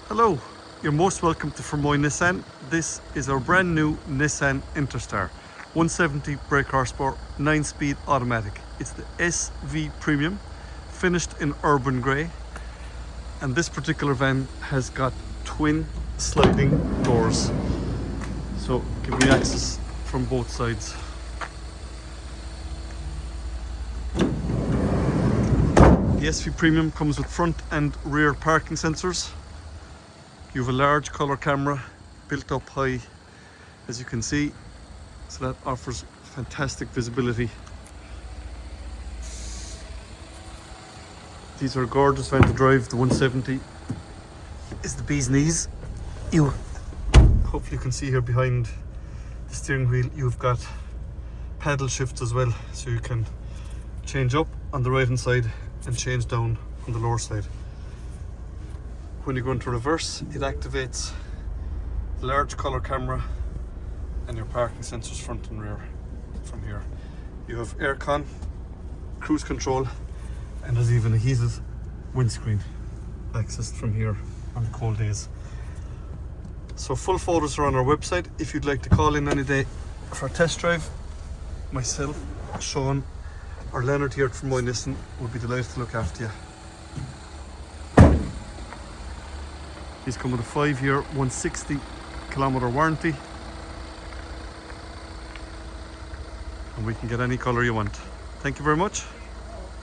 Hello, you're most welcome to Fermoy Nissan. This is our brand new Nissan Interstar. 170 brake horsepower, 9-speed automatic. It's the SV Premium, finished in urban grey. And this particular van has got twin sliding doors. So give me access from both sides. The SV Premium comes with front and rear parking sensors. You have a large colour camera built up high, as you can see, so that offers fantastic visibility. These are a gorgeous van to drive. The 170 is the bee's knees. Hopefully you can see here behind the steering wheel you've got paddle shifts as well, so you can change up on the right hand side and change down on the lower side. When you go into reverse, it activates the large colour camera and your parking sensors front and rear from here. You have aircon, cruise control, and there's even a heated windscreen accessed from here on the cold days. So full photos are on our website. If you'd like to call in any day for a test drive, myself, Sean, or Leonard here at Fermoy Nissan would be delighted to look after you. These come with a 5-year, 160-kilometre warranty. And we can get any colour you want. Thank you very much.